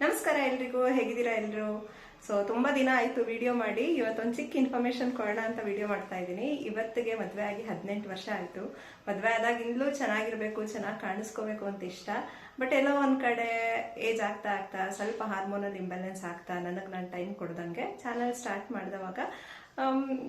ನಮಸ್ಕಾರ ಎಲ್ರಿಗೂ, ಹೇಗಿದ್ದೀರಾ ಎಲ್ಲರೂ? ಸೊ ತುಂಬಾ ದಿನ ಆಯ್ತು ವಿಡಿಯೋ ಮಾಡಿ. ಇವತ್ತೊಂದು ಚಿಕ್ಕ ಇನ್ಫಾರ್ಮೇಶನ್ ಕೊಡೋಣ ಅಂತ ವಿಡಿಯೋ ಮಾಡ್ತಾ ಇದ್ದೀನಿ. ಇವತ್ತಿಗೆ ಮದುವೆ ಆಗಿ 18 ವರ್ಷ ಆಯ್ತು. ಮದುವೆ ಆದಾಗಿಂದಲೂ ಚೆನ್ನಾಗಿರ್ಬೇಕು, ಚೆನ್ನಾಗಿ ಕಾಣಿಸ್ಕೋಬೇಕು ಅಂತ ಇಷ್ಟ. ಬಟ್ ಎಲ್ಲೋ ಒಂದ್ ಕಡೆ ಏಜ್ ಆಗ್ತಾ ಆಗ್ತಾ ಸ್ವಲ್ಪ ಹಾರ್ಮೋನಲ್ ಇಂಬ್ಯಾಲೆನ್ಸ್ ಆಗ್ತಾ ನಾನು ಟೈಮ್ ಕೊಡ್ದಂಗೆ ಚಾನಲ್ ಸ್ಟಾರ್ಟ್ ಮಾಡಿದವಾಗ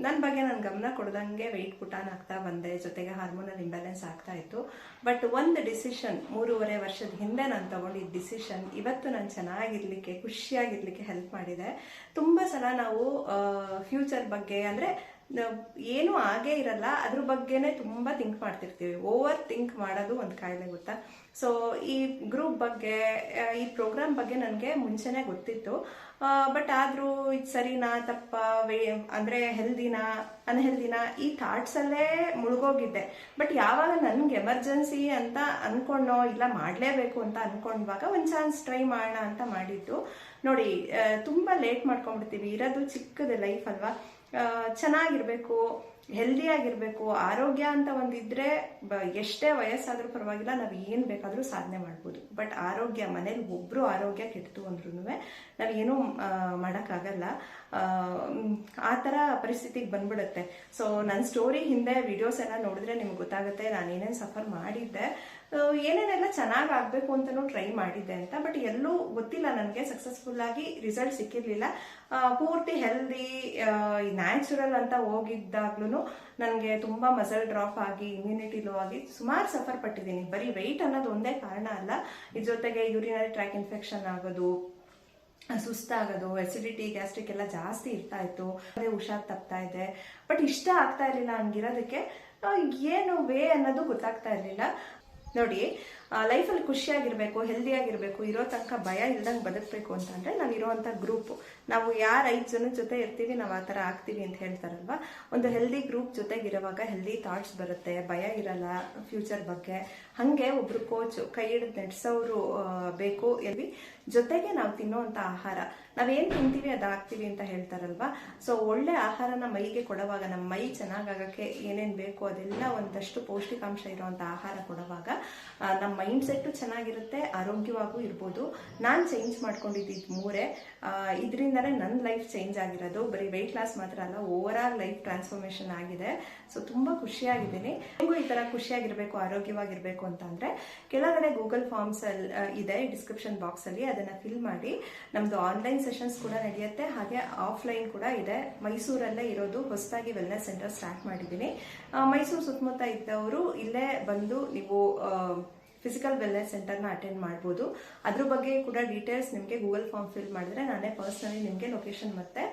ನನ್ನ ಬಗ್ಗೆ ನಾನು ಗಮನ ಕೊಡ್ದಂಗೆ ವೆಯ್ಟ್ ಪುಟಾನ್ ಆಗ್ತಾ ಬಂದೆ. ಜೊತೆಗೆ ಹಾರ್ಮೋನಲ್ ಇಂಬ್ಯಾಲೆನ್ಸ್ ಆಗ್ತಾ ಇತ್ತು. ಬಟ್ ಒಂದು ಡಿಸಿಷನ್ 3.5 ವರ್ಷದ ಹಿಂದೆ ನಾನು ತಗೊಂಡಿದ್ದ ಡಿಸಿಷನ್ ಇವತ್ತು ನಾನು ಚೆನ್ನಾಗಿರ್ಲಿಕ್ಕೆ, ಖುಷಿಯಾಗಿರ್ಲಿಕ್ಕೆ ಹೆಲ್ಪ್ ಮಾಡಿದೆ. ತುಂಬಾ ಸಲ ನಾವು ಫ್ಯೂಚರ್ ಬಗ್ಗೆ ಅಂದ್ರೆ ಏನು ಆಗೇ ಇರಲ್ಲ, ಅದ್ರ ಬಗ್ಗೆನೆ ತುಂಬಾ ಥಿಂಕ್ ಮಾಡ್ತಿರ್ತೀವಿ. ಓವರ್ ಥಿಂಕ್ ಮಾಡೋದು ಒಂದು ಕಾಯಿಲೆ, ಗೊತ್ತಾ? ಸೊ ಈ ಗ್ರೂಪ್ ಬಗ್ಗೆ, ಈ ಪ್ರೋಗ್ರಾಮ್ ಬಗ್ಗೆ ನನಗೆ ಮುಂಚೆನೆ ಗೊತ್ತಿತ್ತು. ಬಟ್ ಆದ್ರೂ ಇದು ಸರಿನಾ ತಪ್ಪ, ಅಂದ್ರೆ ಹೆಲ್ದಿನಾ ಅನ್ಹೆಲ್ದಿನಾ ಈ ಥಾಟ್ಸ್ ಅಲ್ಲೇ ಮುಳುಗೋಗಿದ್ದೆ. ಬಟ್ ಯಾವಾಗ ನನ್ಗೆ ಎಮರ್ಜೆನ್ಸಿ ಅಂತ ಅನ್ಕೊಂಡೋ, ಇಲ್ಲ ಮಾಡ್ಲೇಬೇಕು ಅಂತ ಅನ್ಕೊಂಡವಾಗ ಒಂದ್ ಚಾನ್ಸ್ ಟ್ರೈ ಮಾಡೋಣ ಅಂತ ಮಾಡಿದ್ದು. ನೋಡಿ, ತುಂಬಾ ಲೇಟ್ ಮಾಡ್ಕೊಂಡ್ಬಿಡ್ತೀವಿ. ಇರೋದು ಚಿಕ್ಕದ ಲೈಫ್ ಅಲ್ವಾ? ಚೆನ್ನಾಗಿರ್ಬೇಕು, ಹೆಲ್ದಿ ಆಗಿರ್ಬೇಕು, ಆರೋಗ್ಯ ಅಂತ ಒಂದಿದ್ರೆ ಎಷ್ಟೇ ವಯಸ್ಸಾದ್ರೂ ಪರವಾಗಿಲ್ಲ, ನಾವು ಏನ್ ಬೇಕಾದ್ರೂ ಸಾಧನೆ ಮಾಡ್ಬೋದು. ಬಟ್ ಆರೋಗ್ಯ, ಮನೇಲಿ ಒಬ್ರು ಆರೋಗ್ಯ ಕೆಟ್ಟು ಅಂದ್ರೂ ನಾವೇನು ಮಾಡಕ್ಕಾಗಲ್ಲ. ಆ ತರ ಪರಿಸ್ಥಿತಿಗೆ ಬಂದ್ಬಿಡುತ್ತೆ. ಸೊ ನನ್ನ ಸ್ಟೋರಿ ಹಿಂದೆ ವಿಡಿಯೋಸ್ ಎಲ್ಲ ನೋಡಿದ್ರೆ ನಿಮ್ಗೆ ಗೊತ್ತಾಗುತ್ತೆ ನಾನು ಏನೇನು ಸಫರ್ ಮಾಡಿದ್ದೆ, ಏನೇನೆಲ್ಲ ಚೆನ್ನಾಗಿ ಆಗ್ಬೇಕು ಅಂತಾನು ಟ್ರೈ ಮಾಡಿದ್ದೆ ಅಂತ. ಬಟ್ ಎಲ್ಲೂ ಗೊತ್ತಿಲ್ಲ, ನನಗೆ ಸಕ್ಸಸ್ಫುಲ್ ಆಗಿ ರಿಸಲ್ಟ್ ಸಿಕ್ಕಿರ್ಲಿಲ್ಲ. ಪೂರ್ತಿ ಹೆಲ್ದಿ ನ್ಯಾಚುರಲ್ ಅಂತ ಹೋಗಿದ್ದಾಗ್ಲೂ ನನಗೆ ತುಂಬಾ ಮಸಲ್ ಡ್ರಾಪ್ ಆಗಿ, ಇಮ್ಯುನಿಟಿ ಲೋ ಆಗಿ ಸುಮಾರು ಸಫರ್ ಪಟ್ಟಿದ್ದೀನಿ. ಬರೀ ವೆಯ್ಟ್ ಅನ್ನೋದು ಒಂದೇ ಕಾರಣ ಅಲ್ಲ, ಇದ್ರ ಜೊತೆಗೆ ಯೂರಿನರಿ ಟ್ರ್ಯಾಕ್ ಇನ್ಫೆಕ್ಷನ್ ಆಗೋದು, ಸುಸ್ತಾಗೋದು, ಎಸಿಡಿಟಿ, ಗ್ಯಾಸ್ಟ್ರಿಕ್ ಎಲ್ಲ ಜಾಸ್ತಿ ಇರ್ತಾ ಇತ್ತು. ಅದೇ ಹುಷಾರ್ ತಪ್ತಾ ಇದೆ. ಬಟ್ ಇಷ್ಟ ಆಗ್ತಾ ಇರ್ಲಿಲ್ಲ ಹಂಗಿರೋದಕ್ಕೆ. ಏನು ವೇ ಅನ್ನೋದು ಗೊತ್ತಾಗ್ತಾ ಇರ್ಲಿಲ್ಲ. ನೋಡಿ, ಲೈಫಲ್ಲಿ ಖುಷಿಯಾಗಿರ್ಬೇಕು, ಹೆಲ್ದಿ ಆಗಿರ್ಬೇಕು, ಇರೋ ತನಕ ಭಯ ಇಲ್ದಂಗೆ ಬದುಕಬೇಕು ಅಂತಂದ್ರೆ ನಾವಿರುವಂತ ಗ್ರೂಪ್, ನಾವು ಯಾರು 5 ಜನದ ಜೊತೆ ಇರ್ತೀವಿ ನಾವು ಆ ಥರ ಆಗ್ತೀವಿ ಅಂತ ಹೇಳ್ತಾರಲ್ವಾ. ಒಂದು ಹೆಲ್ದಿ ಗ್ರೂಪ್ ಜೊತೆಗಿರುವಾಗ ಹೆಲ್ದಿ ಥಾಟ್ಸ್ ಬರುತ್ತೆ, ಭಯ ಇರಲ್ಲ ಫ್ಯೂಚರ್ ಬಗ್ಗೆ. ಹಂಗೆ ಒಬ್ರು ಕೋಚ್, ಕೈ ಹಿಡಿದು ನಡೆಸೋರು ಬೇಕು. ಎಲ್ಲಿ ಜೊತೆಗೆ ನಾವು ತಿನ್ನೋಂಥ ಆಹಾರ, ನಾವೇನು ತಿಂತೀವಿ ಅದಾಗ್ತೀವಿ ಅಂತ ಹೇಳ್ತಾರಲ್ವಾ. ಸೊ ಒಳ್ಳೆ ಆಹಾರನ ಮೈಗೆ ಕೊಡುವಾಗ, ನಮ್ಮ ಮೈ ಚೆನ್ನಾಗಾಗಕ್ಕೆ ಏನೇನು ಬೇಕು ಅದೆಲ್ಲ ಒಂದಷ್ಟು ಪೌಷ್ಟಿಕಾಂಶ ಇರುವಂಥ ಆಹಾರ ಕೊಡುವಾಗ ನಮ್ಮ ಮೈಂಡ್ ಸೆಟ್ಟು ಚೆನ್ನಾಗಿರುತ್ತೆ, ಆರೋಗ್ಯವಾಗೂ ಇರ್ಬೋದು. ನಾನು ಚೇಂಜ್ ಮಾಡ್ಕೊಂಡಿದ್ದು 3 ಇದರಿಂದನೇ ನನ್ನ ಲೈಫ್ ಚೇಂಜ್ ಆಗಿರೋದು. ಬರೀ ವೆಯ್ಟ್ ಲಾಸ್ ಮಾತ್ರ ಅಲ್ಲ, ಓವರ್ ಆಲ್ ಲೈಫ್ ಟ್ರಾನ್ಸ್ಫಾರ್ಮೇಶನ್ ಆಗಿದೆ. ಸೊ ತುಂಬಾ ಖುಷಿಯಾಗಿದ್ದೀನಿ. ನಿಮಗೂ ಈ ತರ ಖುಷಿಯಾಗಿರ್ಬೇಕು, ಆರೋಗ್ಯವಾಗಿರ್ಬೇಕು ಅಂತ ಅಂದ್ರೆ ಕೆಳಗಡೆ ಗೂಗಲ್ ಫಾರ್ಮ್ಸ್ ಇದೆ ಡಿಸ್ಕ್ರಿಪ್ಷನ್ ಬಾಕ್ಸ್ ಅಲ್ಲಿ, ಅದನ್ನ ಫಿಲ್ ಮಾಡಿ. ನಮ್ದು ಆನ್ಲೈನ್ ಸೆಷನ್ಸ್ ಕೂಡ ನಡೆಯುತ್ತೆ, ಹಾಗೆ ಆಫ್ಲೈನ್ ಕೂಡ ಇದೆ. ಮೈಸೂರಲ್ಲೇ ಇರೋದು, ಹೊಸದಾಗಿ ವೆಲ್ನೆಸ್ ಸೆಂಟರ್ ಸ್ಟಾರ್ಟ್ ಮಾಡಿದ್ದೀನಿ. ಮೈಸೂರು ಸುತ್ತಮುತ್ತ ಇದ್ದವರು ಇಲ್ಲೇ ಬಂದು ನೀವು ಫಿಸಿಕಲ್ ವೆಲ್ನೆಸ್ ಸೆಂಟರ್ನ ಅಟೆಂಡ್ ಮಾಡ್ಬೋದು. ಅದ್ರ ಬಗ್ಗೆ ಕೂಡ ಡೀಟೇಲ್ಸ್ ನಿಮಗೆ ಗೂಗಲ್ ಫಾರ್ಮ್ ಫಿಲ್ ಮಾಡಿದ್ರೆ ನಾನೇ ಪರ್ಸನಲಿ ನಿಮಗೆ ಲೊಕೇಶನ್ ಮತ್ತೆ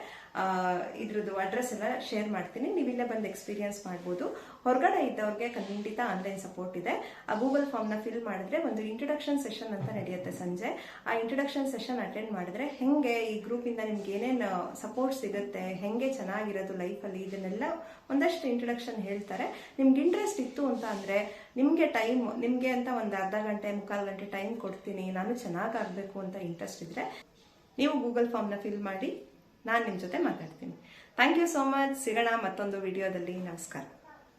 ಇದ್ರದ್ದು ಅಡ್ರೆಸ್ ಎಲ್ಲ ಶೇರ್ ಮಾಡ್ತೀನಿ. ನೀವು ಇಲ್ಲೇ ಬಂದು ಎಕ್ಸ್ಪೀರಿಯನ್ಸ್ ಮಾಡ್ಬೋದು. ಹೊರಗಡೆ ಇದ್ದವ್ರಿಗೆ ಖಂಡಿತ ಆನ್ಲೈನ್ ಸಪೋರ್ಟ್ ಇದೆ. ಆ ಗೂಗಲ್ ಫಾರ್ಮ್ನ ಫಿಲ್ ಮಾಡಿದ್ರೆ ಒಂದು ಇಂಟ್ರೊಡಕ್ಷನ್ ಸೆಷನ್ ಅಂತ ನಡೆಯುತ್ತೆ ಸಂಜೆ. ಆ ಇಂಟ್ರೊಡಕ್ಷನ್ ಸೆಷನ್ ಅಟೆಂಡ್ ಮಾಡಿದ್ರೆ ಹೆಂಗೆ ಈ ಗ್ರೂಪಿಂದ ನಿಮ್ಗೆ ಏನೇನು ಸಪೋರ್ಟ್ ಸಿಗುತ್ತೆ, ಹೆಂಗೆ ಚೆನ್ನಾಗಿರೋದು ಲೈಫಲ್ಲಿ, ಇದನ್ನೆಲ್ಲ ಒಂದಷ್ಟು ಇಂಟ್ರೊಡಕ್ಷನ್ ಹೇಳ್ತಾರೆ. ನಿಮ್ಗೆ ಇಂಟ್ರೆಸ್ಟ್ ಇತ್ತು ಅಂತ ಅಂದ್ರೆ ನಿಮ್ಗೆ ಟೈಮ್, ನಿಮ್ಗೆ ಅಂತ ಒಂದು ಅರ್ಧ ಗಂಟೆ, 3/4 ಗಂಟೆ ಟೈಮ್ ಕೊಡ್ತೀನಿ. ನಾನು ಚೆನ್ನಾಗಾಗಬೇಕು ಅಂತ ಇಂಟ್ರೆಸ್ಟ್ ಇದ್ರೆ ನೀವು ಗೂಗಲ್ ಫಾರ್ಮ್ನ ಫಿಲ್ ಮಾಡಿ, ನಾನು ನಿಮ್ಮ ಜೊತೆ ಮಾತಾಡ್ತೀನಿ. Thank you so much. ಸಿಗೋಣ ಮತ್ತೊಂದು ವಿಡಿಯೋದಲ್ಲಿ. ನಮಸ್ಕಾರ.